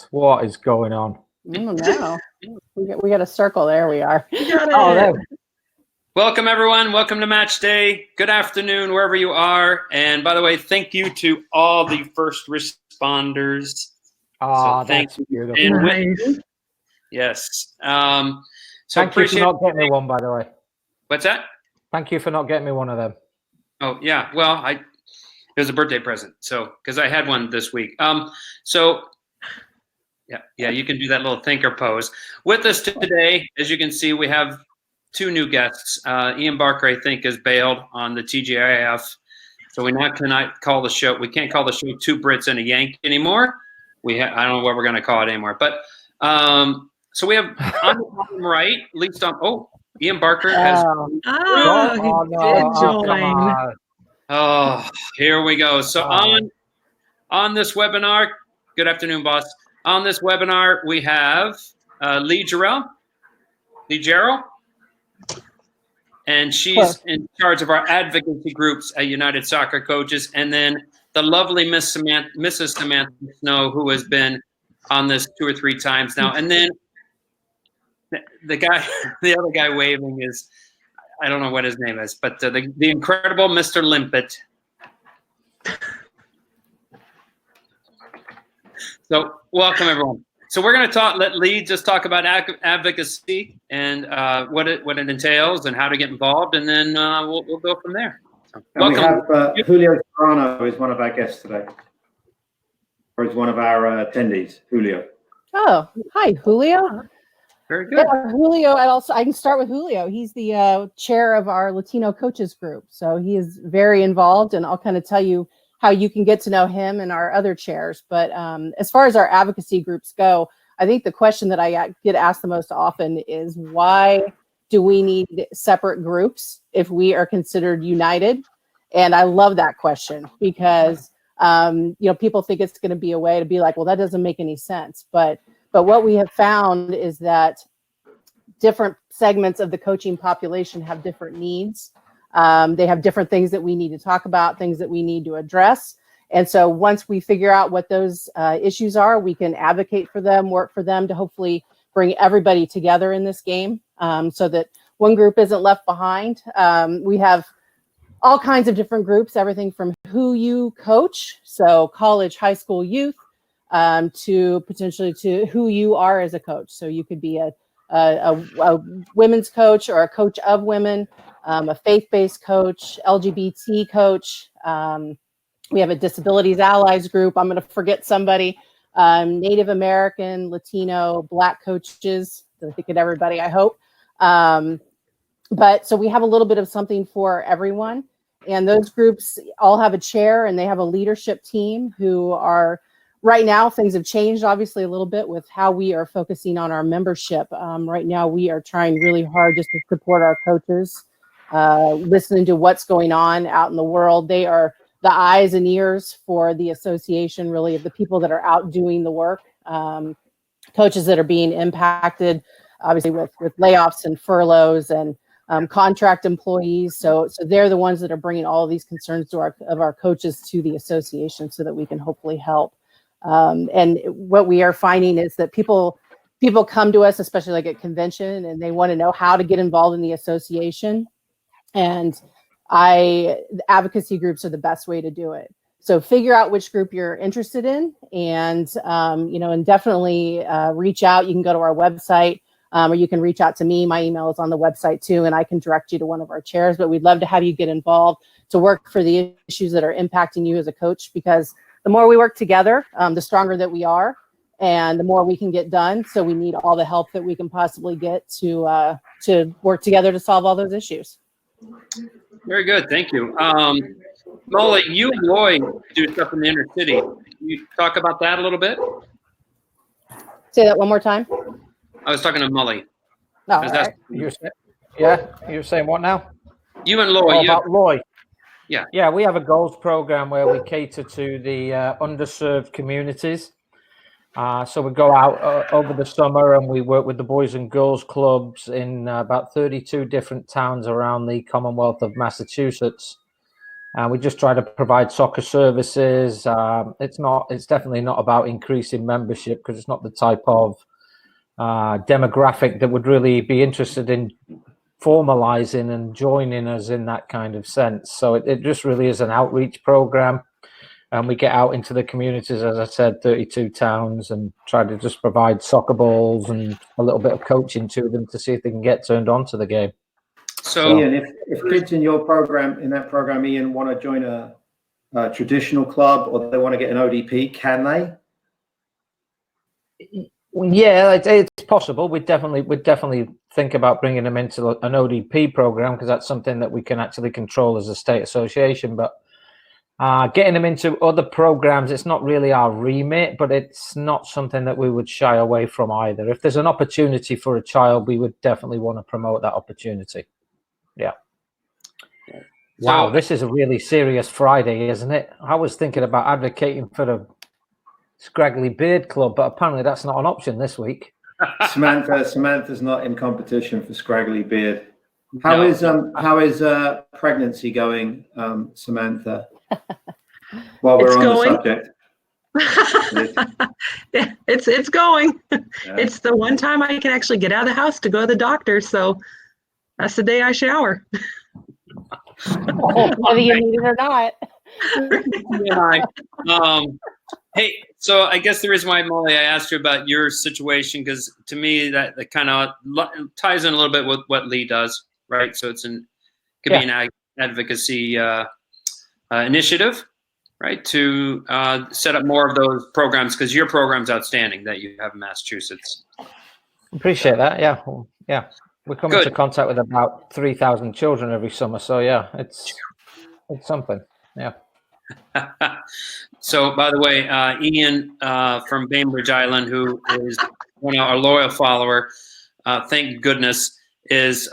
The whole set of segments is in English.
What is going on? I don't know. We got a circle. There we are. There. Welcome, everyone. Welcome to Match Day. Good afternoon, wherever you are. And by the way, thank you to all the first responders. That's beautiful. Nice. Yes. Thank you for not getting me one, by the way. What's that? Thank you for not getting me one of them. Oh, yeah. Well, it was a birthday present. So, because I had one this week. Yeah, you can do that little thinker pose. With us today, as you can see, we have two new guests. Ian Barker, I think, has bailed on the TGIF. So we now cannot call the show. We can't call the show Two Brits and a Yank anymore. I don't know what we're going to call it anymore. But so we have on the bottom right, at least on. Ian Barker has. Oh, here we go. So on this webinar, good afternoon, boss. On this webinar, we have Lee Jarrell, and she's in charge of our advocacy groups at United Soccer Coaches, and then the lovely Mrs. Samantha Snow, who has been on this 2 or 3 times now, and then the other guy waving is, I don't know what his name is, but the incredible Mr. Limpet. So welcome, everyone. So we're going to let Lee just talk about advocacy and what it entails and how to get involved, and then we'll go from there. So, welcome. We have Julio Serrano is one of our guests today, or is one of our attendees. Julio. Oh, hi, Julio. Very good. Yeah, Julio. I can start with Julio. He's the chair of our Latino coaches group, so he is very involved, and I'll kind of tell you how you can get to know him and our other chairs. But as far as our advocacy groups go, I think the question that I get asked the most often is, why do we need separate groups if we are considered united? And I love that question because people think it's going to be a way to be like, well, that doesn't make any sense. But what we have found is that different segments of the coaching population have different needs. They have different things that we need to talk about, things that we need to address. And so once we figure out what those issues are, we can advocate for them, work for them to hopefully bring everybody together in this game so that one group isn't left behind. We have all kinds of different groups, everything from who you coach, so college, high school, youth, to potentially to who you are as a coach. So you could be a women's coach or a coach of women, a faith-based coach, LGBT coach. We have a disabilities allies group. I'm going to forget somebody. Native American, Latino, Black coaches. I think of everybody, I hope. But so we have a little bit of something for everyone. And those groups all have a chair and they have a leadership team who are, right now, things have changed obviously a little bit with how we are focusing on our membership. Right now, we are trying really hard just to support our coaches. Listening to what's going on out in the world. They are the eyes and ears for the association, really, of the people that are out doing the work. Coaches that are being impacted, obviously, with layoffs and furloughs and contract employees. So they're the ones that are bringing all of these concerns to our coaches to the association so that we can hopefully help. And what we are finding is that people come to us, especially like at convention, and they want to know how to get involved in the association. And advocacy groups are the best way to do it. So figure out which group you're interested in, and and definitely reach out. You can go to our website, or you can reach out to me. My email is on the website too, and I can direct you to one of our chairs. But we'd love to have you get involved to work for the issues that are impacting you as a coach, because the more we work together, the stronger that we are, and the more we can get done. So we need all the help that we can possibly get to work together to solve all those issues. Very good. Thank you. Molly, you and Roy do stuff in the inner city. Can you talk about that a little bit? Say that one more time. I was talking to Molly. Oh, right. You're saying what now? You and Loy. About Loy. Yeah, we have a goals program where we cater to the underserved communities. So we go out over the summer and we work with the Boys and Girls Clubs in about 32 different towns around the Commonwealth of Massachusetts. We just try to provide soccer services. It's definitely not about increasing membership, because it's not the type of demographic that would really be interested in formalizing and joining us in that kind of sense. So it just really is an outreach program. And we get out into the communities, as I said, 32 towns, and try to just provide soccer balls and a little bit of coaching to them to see if they can get turned on to the game. So, Ian, if kids in that program, Ian, want to join a traditional club, or they want to get an ODP, can they? Yeah, it's possible. We'd definitely think about bringing them into an ODP program, because that's something that we can actually control as a state association. But getting them into other programs, it's not really our remit, but it's not something that we would shy away from either. If there's an opportunity for a child, we would definitely want to promote that opportunity. Yeah. Wow, this is a really serious Friday, isn't it? I was thinking about advocating for the Scraggly Beard Club, but apparently that's not an option this week. Samantha's not in competition for Scraggly Beard. How is pregnancy going, Samantha? While we're on the subject. Yeah, it's going. Yeah. It's the one time I can actually get out of the house to go to the doctor, so that's the day I shower. Whether you need it or not. Hey, so I guess the reason why, Molly, I asked you about your situation, because to me that kind of ties in a little bit with what Lee does, right? So could be an advocacy initiative, right, to set up more of those programs, because your program's outstanding that you have in Massachusetts. Appreciate that. Yeah. We come into contact with about 3,000 children every summer, so yeah, it's something. Yeah. So, by the way, Ian from Bainbridge Island, who is one of our loyal follower, thank goodness, is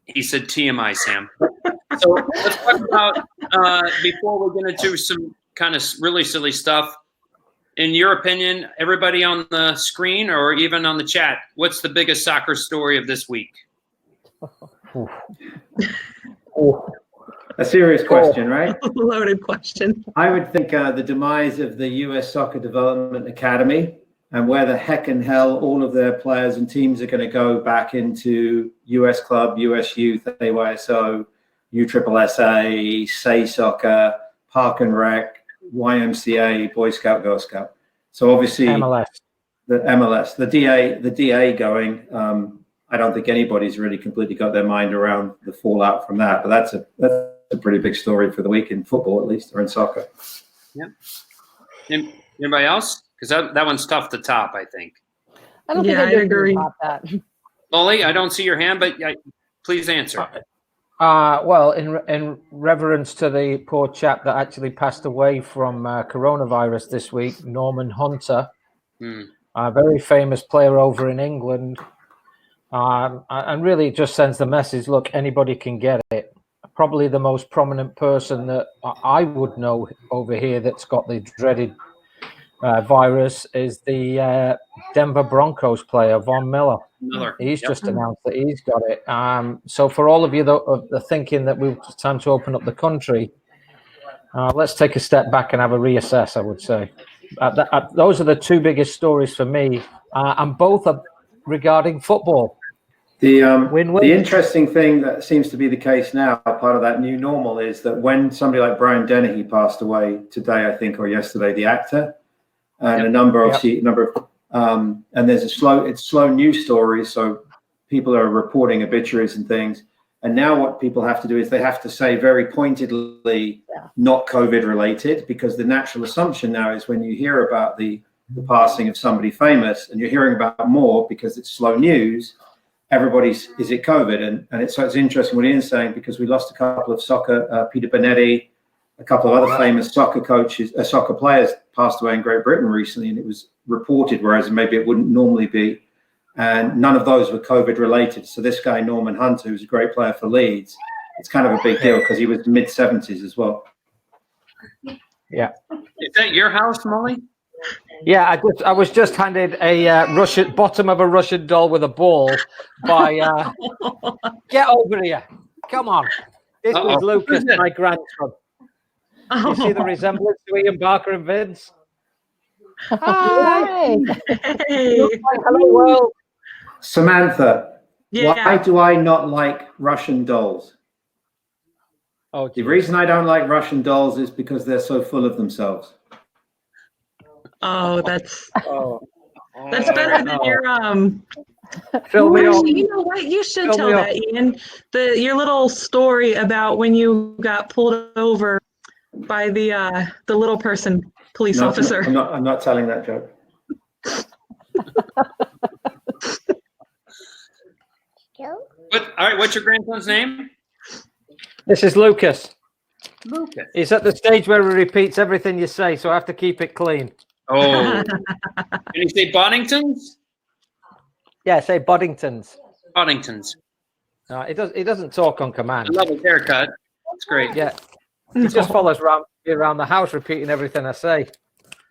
he said TMI, Sam. So let's talk about, before we get into some kind of really silly stuff, in your opinion, everybody on the screen or even on the chat, what's the biggest soccer story of this week? A serious question, right? Loaded question. I would think the demise of the U.S. Soccer Development Academy, and where the heck in hell all of their players and teams are going to go back into U.S. Club, U.S. Youth, AYSO, USSSA, Say Soccer, Park and Rec, YMCA, Boy Scout, Girl Scout. So obviously the MLS, the DA going. I don't think anybody's really completely got their mind around the fallout from that. But that's a pretty big story for the week in football, at least, or in soccer. Yeah. Anybody else? Because that one's tough to top, I think. I don't think I agree about that. Molly, I don't see your hand, but please answer. Well, in reverence to the poor chap that actually passed away from coronavirus this week, Norman Hunter, a very famous player over in England, and really it just sends the message, look, anybody can get it. Probably the most prominent person that I would know over here that's got the dreaded virus is the Denver Broncos player, Von Miller. He's just announced that he's got it. So for all of you that are thinking that it's time to open up the country, let's take a step back and have a reassess, I would say. Those are the two biggest stories for me, and both are regarding football. The interesting thing that seems to be the case now, part of that new normal, is that when somebody like Brian Dennehy passed away today, I think, or yesterday, the actor, and a number of and there's it's slow news stories, so people are reporting obituaries and things. And now what people have to do is they have to say very pointedly, not COVID related, because the natural assumption now is when you hear about the passing of somebody famous, and you're hearing about more because it's slow news, everybody's, is it COVID? And it's interesting what Ian's saying, because we lost a couple of soccer, Peter Bonetti, a couple of other famous soccer coaches, soccer players passed away in Great Britain recently, and it was reported, whereas maybe it wouldn't normally be. And none of those were COVID related. So this guy, Norman Hunter, who's a great player for Leeds, it's kind of a big deal because he was mid-70s as well. Yeah. Is that your house, Molly? Yeah, I was just handed a bottom of a Russian doll with a ball by get over here. Come on. This is Lucas, my grandson. You see the resemblance to Ian Barker and Vince? Hi. Hey. Hello, world. Samantha, Yeah. why do I not like Russian dolls? Oh, The reason I don't like Russian dolls is because they're so full of themselves. Oh, that's better than no. your Fill me up. Actually, you know what? You should Fill tell me up. that, Ian. Your little story about when you got pulled over by the little person police officer. I'm not telling that joke. All right, what's your grandson's name? This is Lucas. Lucas. He's at the stage where he repeats everything you say, so I have to keep it clean. Oh. Can you say Boddingtons? Yeah, say Boddingtons. Boddingtons. No, he doesn't talk on command. I love his haircut. It's great. Yeah, he just follows around the house, repeating everything I say.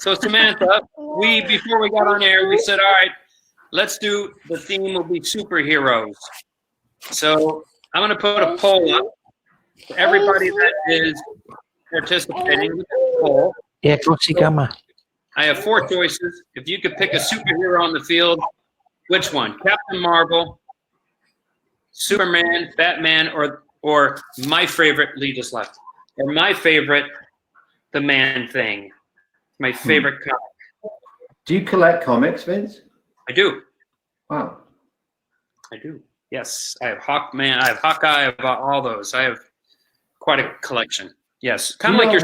So Samantha, before we got on air, we said, all right, let's do, the theme will be superheroes. So I'm going to put a poll up for everybody that is participating with the poll. Yeah, Coachy Gamma. I have 4 choices. If you could pick a superhero on the field, which one? Captain Marvel, Superman, Batman, or my favorite, Lee just left, or my favorite, the Man-Thing. My favorite comic. Do you collect comics, Vince? I do. Wow. I do. Yes, I have Hawkman. I have Hawkeye. I have all those. I have quite a collection. Yes, kind of like your.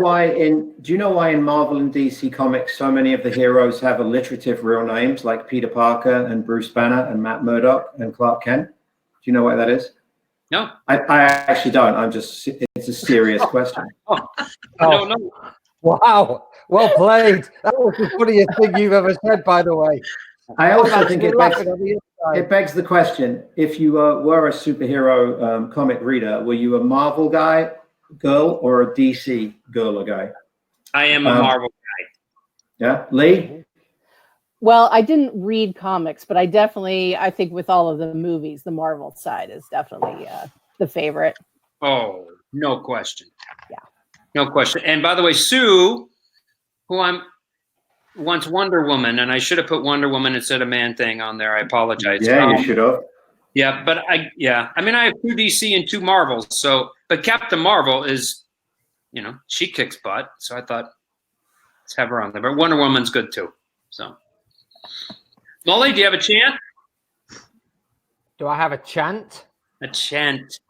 Do you know why in Marvel and DC comics so many of the heroes have alliterative real names like Peter Parker and Bruce Banner and Matt Murdock and Clark Kent? Do you know why that is? No. I actually don't. It's a serious question. No. Wow. Well played. That was the funniest thing you've ever said, by the way. I also think it begs the question: if you were a superhero comic reader, were you a Marvel guy, girl, or a DC girl or guy? I am a Marvel guy. Yeah, Lee. Well, I didn't read comics, but I think with all of the movies, the Marvel side is definitely the favorite. Oh, no question. Yeah. No question. And by the way, Sue, who wants Wonder Woman, and I should have put Wonder Woman instead of Man-Thing on there. I apologize. Yeah, you should have. Yeah, but I mean, I have 2 DC and 2 Marvels. So, but Captain Marvel is, she kicks butt. So I thought, let's have her on there. But Wonder Woman's good too. So, Molly, do you have a chant? Do I have a chant? A chant.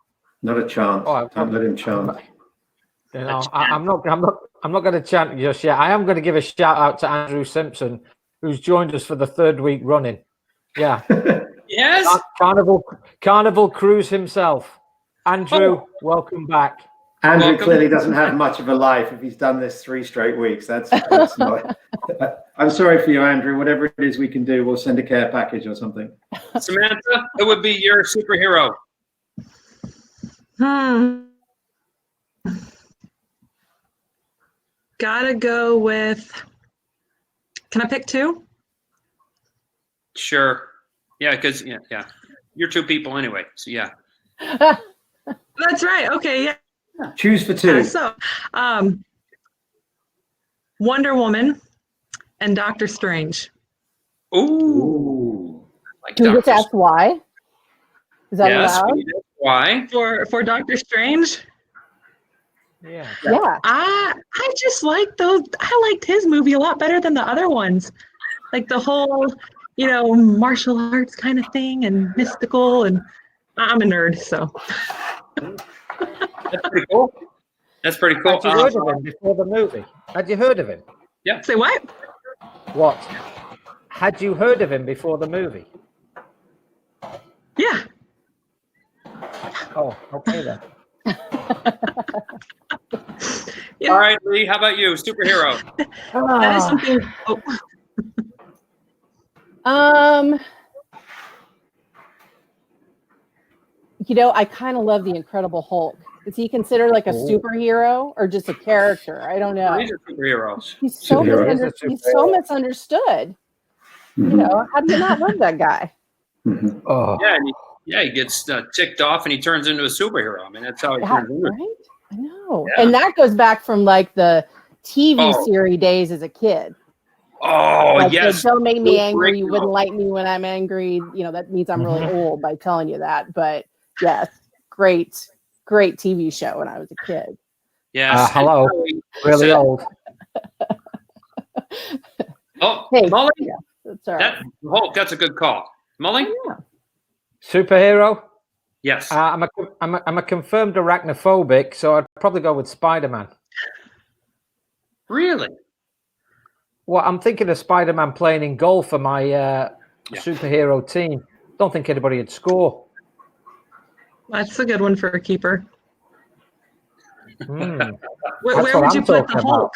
Not a chant. Oh, don't let him chant. I'm not going to chant just yet. I am going to give a shout out to Andrew Simpson, who's joined us for the 3rd week running. Yeah. Yes. Carnival Cruise himself. Andrew, welcome back. Andrew clearly doesn't have much of a life if he's done this 3 straight weeks. That's not. I'm sorry for you, Andrew. Whatever it is we can do, we'll send a care package or something. Samantha, who would be your superhero? Gotta go with. Can I pick 2? Sure. Yeah, because yeah, you're 2 people anyway. So yeah. That's right. Okay. Yeah. Choose for 2. So, Wonder Woman and Doctor Strange. Ooh. Do we just ask why? Is that allowed? Why? For Doctor Strange? Yeah. I just like those. I liked his movie a lot better than the other ones. Like the whole, martial arts kind of thing and mystical, and I'm a nerd, so. That's pretty cool. That's pretty cool. Had you heard of him before the movie? Had you heard of him? Yeah. Say what? What? Had you heard of him before the movie? Yeah. Oh, okay then. All right, Lee, how about you? Superhero. That is something. I kind of love the Incredible Hulk. Is he considered like a superhero or just a character? I don't know. He's a superhero. He's so misunderstood. Mm-hmm. How do you not love that guy? Mm-hmm. Oh. Yeah, Yeah, he gets ticked off and he turns into a superhero. I mean, that's how he turns into. Right? I know. Yeah. And that goes back from like the TV series days as a kid. Oh, like, yes. Don't make me Lou angry. You Ferrigno. wouldn't like me when I'm angry. You know, that means I'm really old by telling you that. But yes, great TV show when I was a kid. Yes. Hello. Really old. Oh, Hey, Mully? yeah, that's all right. That's a good call. Mully? Yeah. Superhero? Yes. I'm a confirmed arachnophobic, so I'd probably go with Spider-Man. Really? Well, I'm thinking of Spider-Man playing in goal for my superhero team. Don't think anybody would score. That's a good one for a keeper. Where Where would you put the Hulk?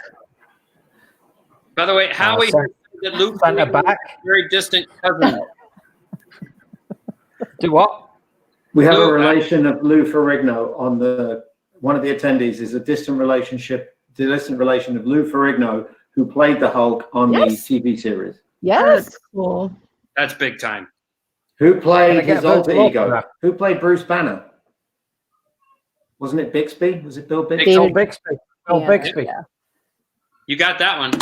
By the way, Howie, that Luke centre back, very distant cousin. Do what? We have a relation of Lou Ferrigno on one of the attendees is a distant relation of Lou Ferrigno, who played the Hulk on the TV series. Yes. That's cool. That's big time. Who played his alter ego? Who played Bruce Banner? Wasn't it Bixby? Was it Bill Bixby? Bill Bixby. Bill Bixby. Yeah. You got that one.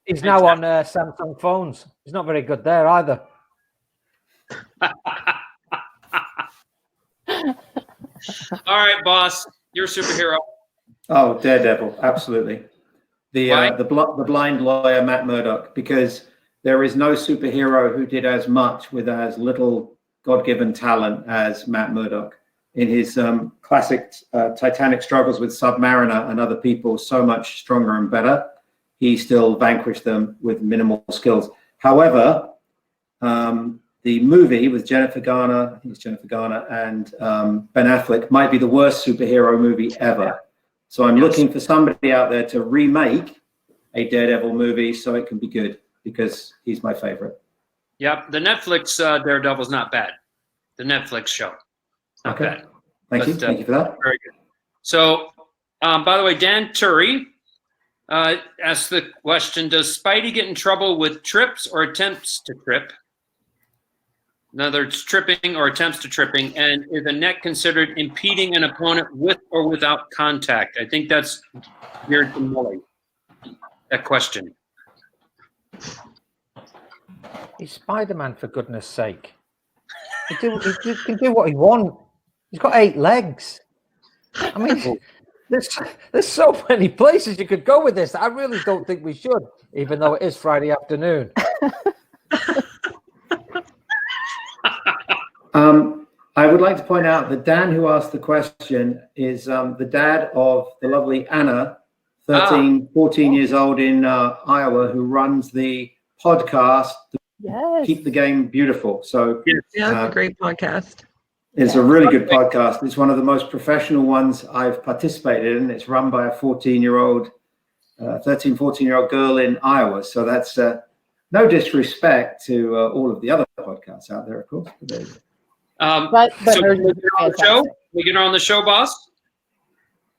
He's now on Samsung phones. He's not very good there either. All right, boss. You're a superhero. Oh, Daredevil, absolutely. The blind lawyer Matt Murdock, because there is no superhero who did as much with as little God-given talent as Matt Murdock. In his classic Titanic struggles with Submariner and other people, so much stronger and better, he still vanquished them with minimal skills. However, the movie with Jennifer Garner, I think it's Jennifer Garner, and Ben Affleck might be the worst superhero movie ever. So I'm looking for somebody out there to remake a Daredevil movie so it can be good, because he's my favorite. Yep, the Netflix Daredevil's not bad. The Netflix show. Not bad. Thank you. Thank you for that. Very good. So, by the way, Dan Turry asked the question, does Spidey get in trouble with trips or attempts to trip? In other words, tripping or attempts to tripping, and is a neck considered impeding an opponent with or without contact? I think that's geared to Mully, that question. He's Spider-Man, for goodness sake. He can do what he wants. He's got 8 legs. I mean, there's so many places you could go with this. I really don't think we should, even though it is Friday afternoon. I would like to point out that Dan, who asked the question, is the dad of the lovely Anna, 14 years old in Iowa, who runs the podcast, Keep the Game Beautiful. So yeah, it's a great podcast. It's a really good podcast. It's one of the most professional ones I've participated in. It's run by a 14-year-old girl in Iowa. So that's no disrespect to all of the other podcasts out there, of course. But so we get her on the show? We get her on the show, boss?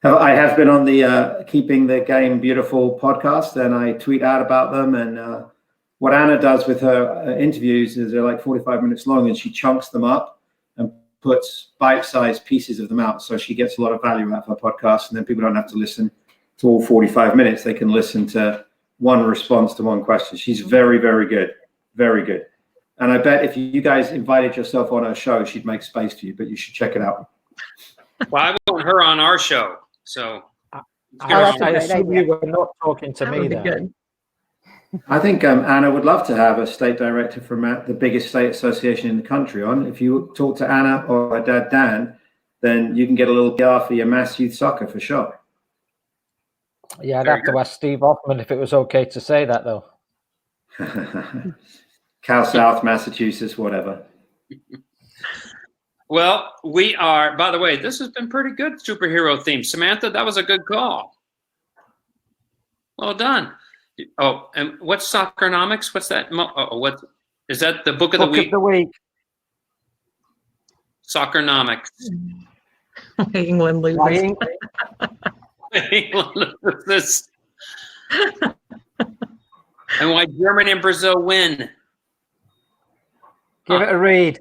I have been on the Keeping the Game Beautiful podcast, and I tweet out about them. And what Anna does with her interviews is they're like 45 minutes long, and she chunks them up and puts bite-sized pieces of them out. So she gets a lot of value out of her podcast, and then people don't have to listen to all 45 minutes. They can listen to one response to one question. She's very, very good. Very good. And I bet if you guys invited yourself on her show, she'd make space for you, but you should check it out. Well, I want her on our show. So I assume you were not talking to me then. Good. I think Anna would love to have a state director from the biggest state association in the country on. If you talk to Anna or her dad, Dan, then you can get a little PR for your mass youth soccer for sure. Yeah, I'd have to ask Steve Hoffman if it was okay to say that, though. Cal South, Massachusetts, whatever. Well, we are, by the way, this has been pretty good superhero theme. Samantha, that was a good call. Well done. Oh, and what's Soccernomics? What's that? What is that? The book of the week? Soccernomics. England loses. England loses. And why Germany and Brazil win. Give it a read.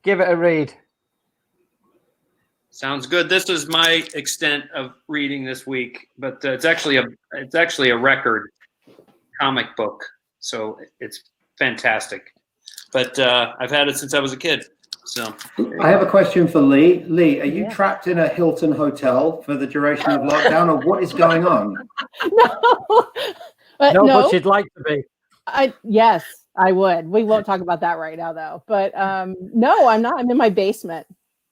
Give it a read. Sounds good. This is my extent of reading this week, but it's actually a record comic book, so it's fantastic. But I've had it since I was a kid. So I have a question for Lee. Lee, are you trapped in a Hilton hotel for the duration of lockdown, or what is going on? No, no, but you'd like to be. Yes, I would. We won't talk about that right now, though. But no, I'm not. I'm in my basement.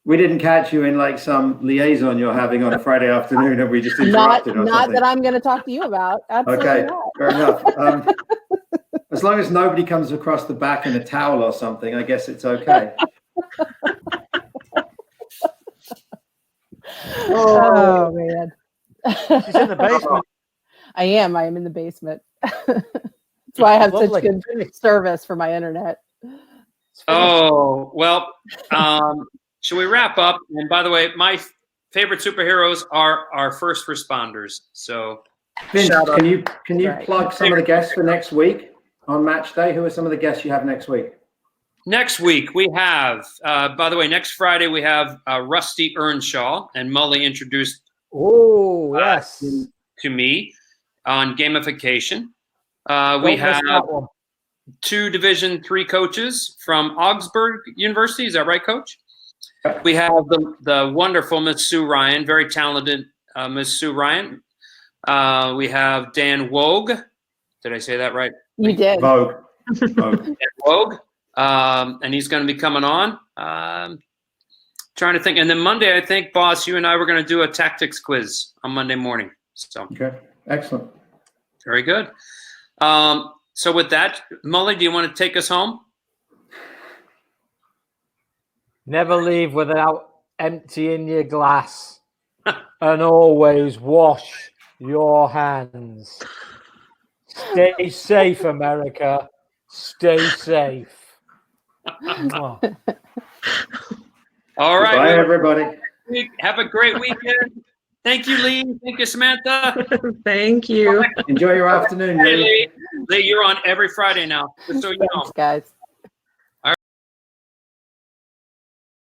We didn't catch you in like some liaison you're having on a Friday afternoon, and we just interrupted or Not something. that I'm going to talk to you about. Absolutely Okay, not. fair enough. As long as nobody comes across the back in a towel or something, I guess it's okay. Oh man. She's in the basement. I am in the basement. That's why I have such good service for my internet. Oh, well, should we wrap up? And by the way, my favorite superheroes are our first responders. So Vince, can you Right. plug some of the guests for next week on match day? Who are some of the guests you have next week? next week we have, by the way, next Friday we have Rusty Earnshaw, and Mully introduced Oh, yes. to me on gamification. We Don't miss have that one. 2 Division III coaches from Augsburg University. Is that right, Coach? We have the wonderful Miss Sue Ryan, very talented Miss Sue Ryan. We have Dan Wogue. Did I say that right? You did. Vogue. Dan Wogue. And he's going to be coming on. Trying to think. And then Monday, I think, boss, you and I were going to do a tactics quiz on Monday morning. So Okay, excellent. very good. So with that, Mully, do you want to take us home? Never leave without emptying your glass. And always wash your hands. Stay safe, America. Stay safe. All right. Bye, everybody. Have a great weekend. Thank you, Lee. Thank you, Samantha. Thank you. Enjoy your afternoon, Lee. Lee, you're on every Friday now, just so you know. Thanks, guys.